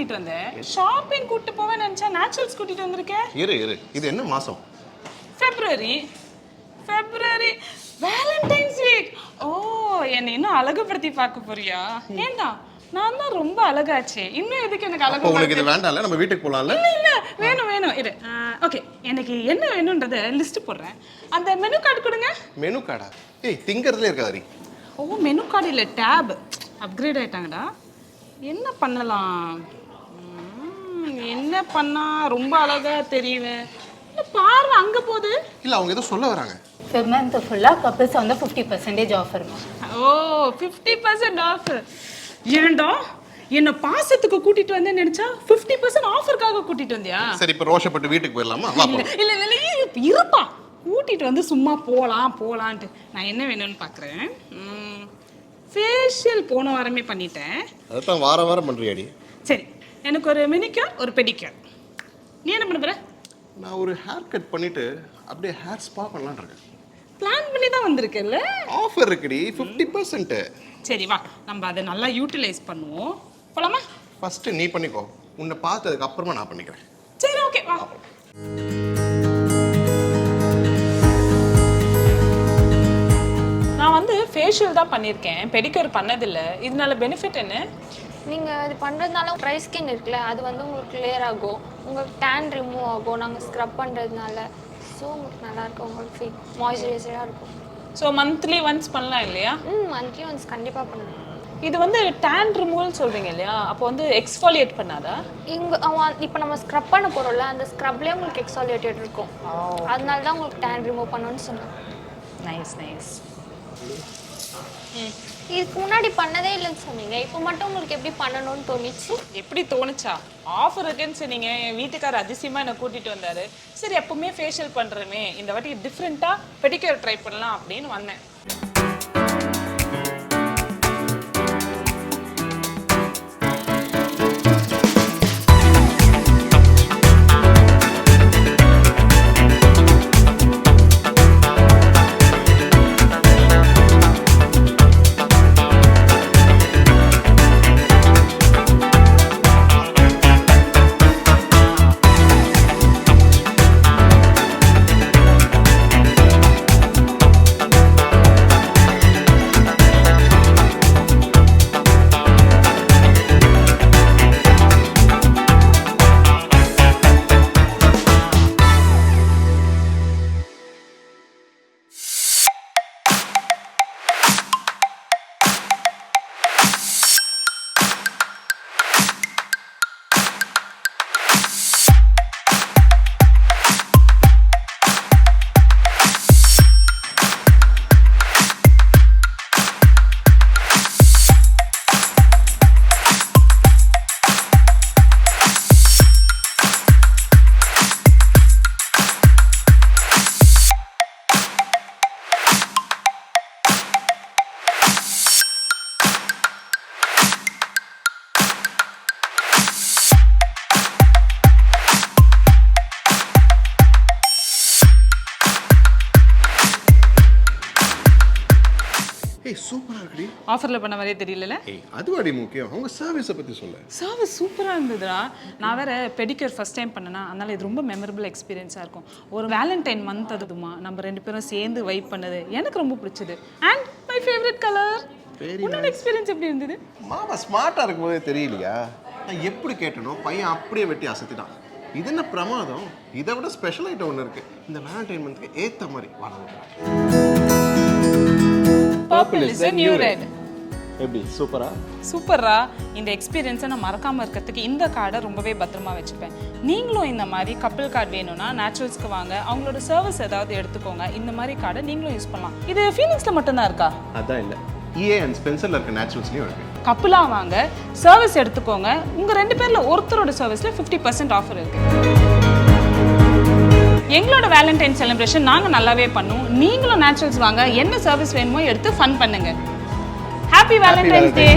கூட்டிட்டு வந்தேன். ஷாப்பிங் கூட்டி போவேன்னு நினைச்சா நேச்சுரல்ஸ் கூட்டிட்டு வந்திருக்கேன். இரு இது என்ன மாசம்? February Valentine's week. ஓ, என்ன இன்னும் அழகுபடுத்தி பார்க்க போறியா? ஏண்டா நான் தான் ரொம்ப அழகாச்சே, இன்னும் எதுக்கு எனக்கு அழகு? உங்களுக்கு இது வேண்டாம்ல, நம்ம வீட்டுக்கு போலாம்ல? இல்ல வேணும் இரு. ஓகே, எனக்கு என்ன வேணும்ன்றத லிஸ்ட் போடுறேன். அந்த மெனு கார்டு கொடுங்க. மெனு கார்டா? ஏய், திங்கறதுல இருக்காதடி. ஓ, மெனு கார்டு இல்ல, டேப். அப்கிரேட் ஆயிட்டாங்கடா. என்ன பண்ணலாம்? என்ன பண்ணா ரொம்ப அழகா தெரியுவேன்? பாரு அங்க போகுது. இல்ல, அவங்க ஏதோ சொல்ல வராங்க. மந்த் ஃபுல்லா கப்பிள்ஸ் வந்து 50% ஆஃபர். ஓ, 50% ஆஃபர். ஏண்டா என்ன பாசத்துக்கு கூட்டிட்டு வந்தேன்னு நினைச்சா 50% ஆஃபர்க்காக கூட்டிட்டு வந்தியா? சரி, இப்ப ரோஷப்பட்டு வீட்டுக்கு போயிடலாமா? வா போலாம். இல்ல இருப்பா, கூட்டிட்டு வந்து சும்மா போலான்ட்டு. நான் என்ன வேணும்னு பாக்குறேன். ஃபேஷியல் போன வாரமே பண்ணிட்டேன். அதான் வாரம் பண்றியாடி? சரி, எனக்கு ஒரு மெனிக்யூர், ஒரு பெடிக்யூர். நீ என்ன பண்ண போற? நான் ஒரு ஹேர் கட் பண்ணிட்டு அப்படியே ஹேர் ஸ்பா பண்ணலாம்னு இருக்கேன். பிளான் பண்ணி தான் வந்திருக்கேல்ல? ஆஃபர் இருக்குடி 50%. சரி வா, நம்ம அதை நல்லா யூட்டிலைஸ் பண்ணுவோம். போலாமா? ஃபர்ஸ்ட் நீ பண்ணிக்கோ, உன்னை பார்த்ததுக்கு அப்புறமா நான் பண்ணிக்கிறேன். சரி, ஓகே வா. நான் வந்து ஃபேஷியல் தான் பண்ணியிருக்கேன், பெடிக்யூர் பண்ணதில்லை. இதனால பெனிஃபிட் என்ன? நீங்கள் இது பண்ணுறதுனால ட்ரை ஸ்கின் இருக்குல்ல, அது வந்து உங்களுக்கு கிளியர் ஆகும், உங்களுக்கு டேன் ரிமூவ் ஆகும் நாங்கள் ஸ்க்ரப் பண்ணுறதுனால. ஸோ உங்களுக்கு நல்லாயிருக்கும், உங்களுக்கு ஃபீல் மாய்ஸ்சரைசராக இருக்கும். ஸோ மந்த்லி ஒன்ஸ் பண்ணலாம் இல்லையா? மந்த்லி ஒன்ஸ் கண்டிப்பாக பண்ணலாம். இது வந்து டேன் ரிமூவல் சொல்கிறீங்க இல்லையா? அப்போ வந்து எக்ஸ்ஃபாலியேட் பண்ணாதா? இப்போ நம்ம ஸ்க்ரப் பண்ண போகிறோம்ல, அந்த ஸ்க்ரப்லேயே உங்களுக்கு எக்ஸ்ஃபாலியேட்டட் இருக்கும். அதனால தான் உங்களுக்கு டேன் ரிமூவ் பண்ணணும்னு சொன்னேன். நைஸ். இதுக்கு முன்னாடி பண்ணதே இல்லைன்னு சொன்னீங்க, இப்போ மட்டும் உங்களுக்கு எப்படி பண்ணணும்னு தோணுச்சு? எப்படி தோணுச்சா? ஆஃபர் இருக்குன்னு சொன்னீங்க, என் வீட்டுக்காரர் அதிசயமாக என்னை கூட்டிகிட்டு வந்தார். சரி, எப்பவுமே ஃபேஷியல் பண்ணுறமே, இந்த வாட்டி டிஃப்ரெண்ட்டாக பெடிக்யூர் ட்ரை பண்ணலாம் அப்படின்னு வந்தேன். ஏய், சூப்பரா இருக்குடி. ஆஃபரில் பண்ண மாதிரியே தெரியல. ஏய், அதுவாடி முக்கியம். அவங்க சர்வீஸை பற்றி சொல்ல. சர்வீஸ் சூப்பராக இருந்ததுடா. நான் வேற பெடிக்யூர் ஃபர்ஸ்ட் டைம் பண்ணேன்னா, அதனால இது ரொம்ப மெமரபிள் எக்ஸ்பீரியன்ஸாக இருக்கும். ஒரு வேலண்டைன் மந்த் அதுமா நம்ம 2 பேரும் சேர்ந்து வைப் பண்ணது எனக்கு ரொம்ப பிடிச்சது. And my favourite colour. உன்னோட எக்ஸ்பீரியன்ஸ் எப்படி இருந்தது? மாமா ஸ்மார்ட்டாக இருக்கும்போதே தெரியலையா? நான் எப்படி கேட்டனோ பையன் அப்படியே வெட்டி அசத்திட்டான். இது என்ன பிரமாதம்? இதை விட ஸ்பெஷல் ஐட்டம் ஒன்று இருக்கு. இந்த வேலண்டைன் மந்த்க்கு ஏற்ற மாதிரி வாங்க. Purple is the new red. எப்படி சூப்பரா. இந்த எக்ஸ்பீரியன்ஸை நான் மறக்காமல் இருக்கிறதுக்கு இந்த கார்டை ரொம்பவே பத்திரமா வச்சுப்பேன். நீங்களும் இந்த மாதிரி கப்பிள் கார்டு வேணும்னா நேச்சுரல்ஸ்க்கு வாங்க, அவங்களோட சர்வீஸ் ஏதாவது எடுத்துக்கோங்க. இந்த மாதிரி கார்டை நீங்களும் யூஸ் பண்ணலாம். இது ஃபீனிக்ஸில் மட்டும்தான் இருக்கா? அதான் இல்லை, EA அண்ட் ஸ்பென்சரில் இருக்க நேச்சுரல்ஸ்லையும் இருக்கு. கப்பிளாக வாங்க, சர்வீஸ் எடுத்துக்கோங்க. உங்கள் 2 பேரில் ஒருத்தரோட சர்வீஸில் 50% ஆஃபர் இருக்கு. எங்களோட வேலண்டைன் செலிப்ரேஷன் நாங்கள் நல்லாவே பண்ணுவோம். நீங்களும் நேச்சுரல்ஸ் வாங்க, என்ன சர்வீஸ் வேணுமோ எடுத்து ஃபன் பண்ணுங்க. ஹாப்பி வேலண்டைன்ஸ் டே.